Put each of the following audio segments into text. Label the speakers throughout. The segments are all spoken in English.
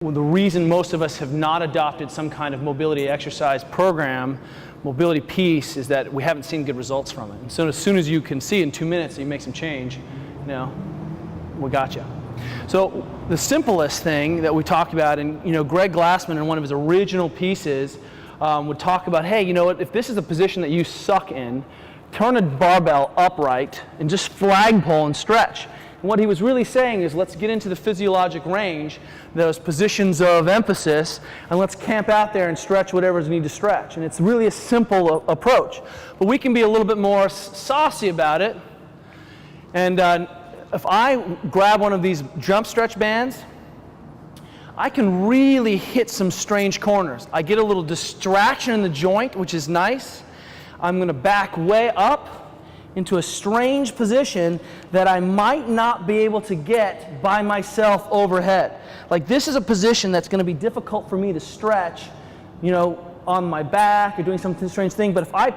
Speaker 1: Well, the reason most of us have not adopted some kind of mobility exercise program, mobility piece, is that we haven't seen good results from it. And so as soon as you can see in 2 minutes that you make some change, we got you. So the simplest thing that we talked about, and Greg Glassman in one of his original pieces would talk about, hey, if this is a position that you suck in, turn a barbell upright and just flagpole and stretch. And what he was really saying is, let's get into the physiologic range, those positions of emphasis, and let's camp out there and stretch whatever's need to stretch. And it's really a simple approach. But we can be a little bit more saucy about it. And if I grab one of these jump stretch bands, I can really hit some strange corners. I get a little distraction in the joint, which is nice. I'm going to back way up into a strange position that I might not be able to get by myself overhead. Like, this is a position that's going to be difficult for me to stretch, on my back or doing some strange thing. But if I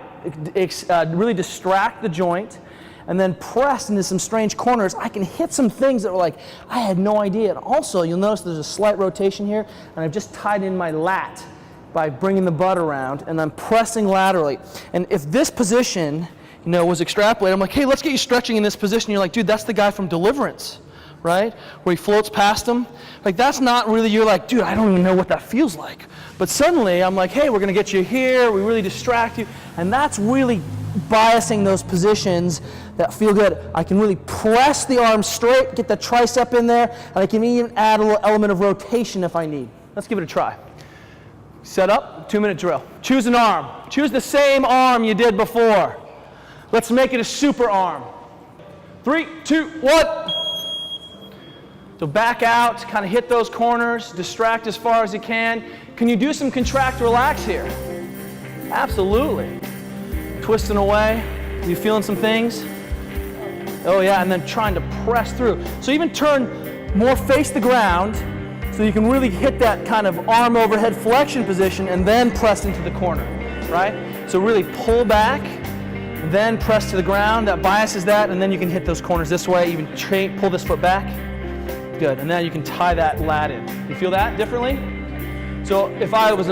Speaker 1: really distract the joint and then press into some strange corners, I can hit some things that were like, I had no idea. And also, you'll notice there's a slight rotation here, and I've just tied in my lat by bringing the butt around, and I'm pressing laterally. And if this position was extrapolated, I'm like, hey, let's get you stretching in this position. You're like, dude, that's the guy from Deliverance, right? Where he floats past him. Like, that's not really, you're like, dude, I don't even know what that feels like. But suddenly, I'm like, hey, we're going to get you here. We really distract you. And that's really biasing those positions that feel good. I can really press the arm straight, get the tricep in there, and I can even add a little element of rotation if I need. Let's give it a try. Set up, 2-minute drill. Choose an arm. Choose the same arm you did before. Let's make it a super arm. 3, 2, 1. So back out, kind of hit those corners, distract as far as you can. Can you do some contract, relax here? Absolutely. Twisting away. You feeling some things? Oh yeah, and then trying to press through. So even turn more face the ground so you can really hit that kind of arm overhead flexion position and then press into the corner, right? So really pull back, then press to the ground. That biases that, and then you can hit those corners this way. Even pull this foot back. Good, and now you can tie that lat in. You feel that differently? So if I was,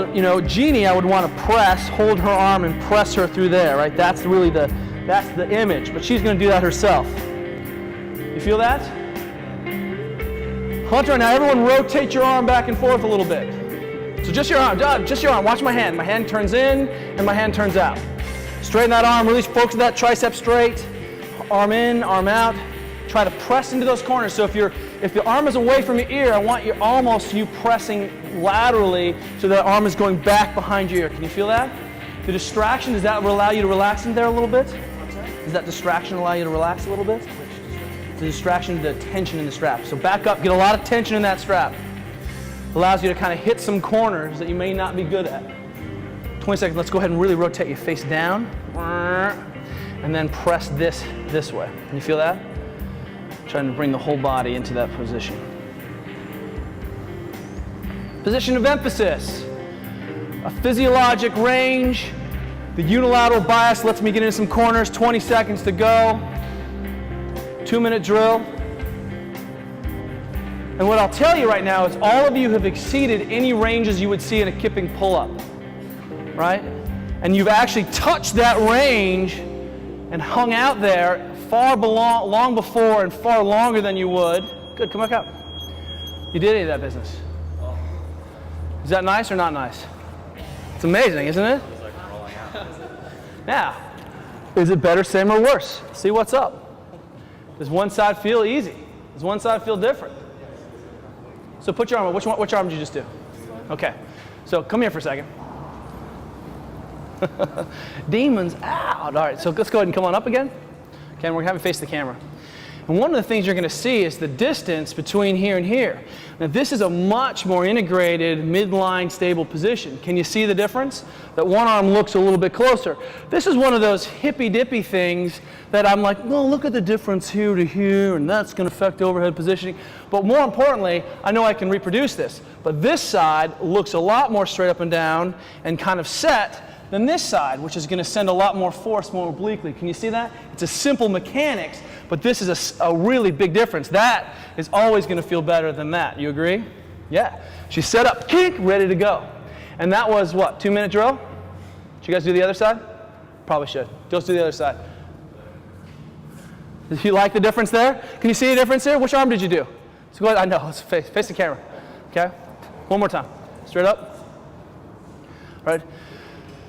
Speaker 1: Jeannie, I would want to press, hold her arm and press her through there, right? That's really that's the image, but she's going to do that herself. You feel that? Hunter, now everyone rotate your arm back and forth a little bit. So just your arm, watch my hand. My hand turns in and my hand turns out. Straighten that arm, really focus that tricep straight. Arm in, arm out. Try to press into those corners. So if the arm is away from your ear, I want you pressing laterally so that arm is going back behind your ear. Can you feel that? The distraction, does that allow you to relax in there a little bit? Does that distraction allow you to relax a little bit? The distraction, the tension in the strap. So back up, get a lot of tension in that strap. Allows you to kind of hit some corners that you may not be good at. 20 seconds, let's go ahead and really rotate you face down. And then press this way. Can you feel that? Trying to bring the whole body into that position. Position of emphasis. A physiologic range. The unilateral bias lets me get into some corners. 20 seconds to go. 2-minute drill. And what I'll tell you right now is all of you have exceeded any ranges you would see in a kipping pull-up, right? And you've actually touched that range and hung out there long before and far longer than you would. Good, come back up. You did any of that business. Is that nice or not nice? It's amazing, isn't it? It's like rolling out. Now, is it better, same, or worse? See what's up. Does one side feel easy? Does one side feel different? So put your arm up. Which arm did you just do? Okay. So come here for a second. Demons out. All right, so let's go ahead and come on up again. Okay, and we're going to have you face the camera. And one of the things you're going to see is the distance between here and here. Now this is a much more integrated midline stable position. Can you see the difference? That one arm looks a little bit closer. This is one of those hippy-dippy things that I'm like, well, look at the difference here to here, and that's going to affect overhead positioning. But more importantly, I know I can reproduce this. But this side looks a lot more straight up and down and kind of set than this side, which is going to send a lot more force more obliquely. Can you see that? It's a simple mechanics, but this is a really big difference. That is always going to feel better than that. You agree? Yeah. She's set up, kick, ready to go. And that was what, 2-minute drill? Should you guys do the other side? Probably should. Just do the other side. Did you like the difference there? Can you see a difference here? Which arm did you do? So go ahead. I know. Let's face the camera. Okay? One more time. Straight up. All right.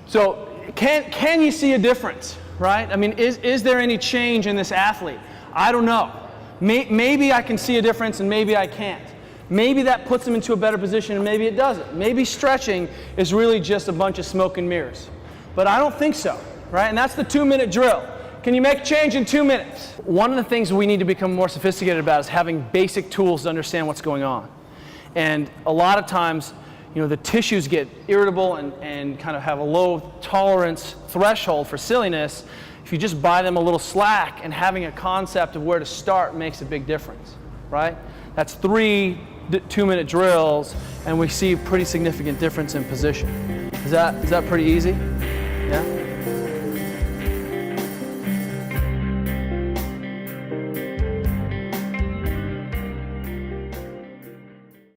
Speaker 1: So can you see a difference? Right? I mean, is there any change in this athlete? I don't know. Maybe I can see a difference and maybe I can't. Maybe that puts them into a better position and maybe it doesn't. Maybe stretching is really just a bunch of smoke and mirrors. But I don't think so, right? And that's the 2-minute drill. Can you make a change in 2 minutes? One of the things we need to become more sophisticated about is having basic tools to understand what's going on. And a lot of times, the tissues get irritable and kind of have a low tolerance threshold for silliness. If you just buy them a little slack, and having a concept of where to start makes a big difference, right? That's 3 2-minute drills, and we see a pretty significant difference in position. Is that pretty easy? Yeah?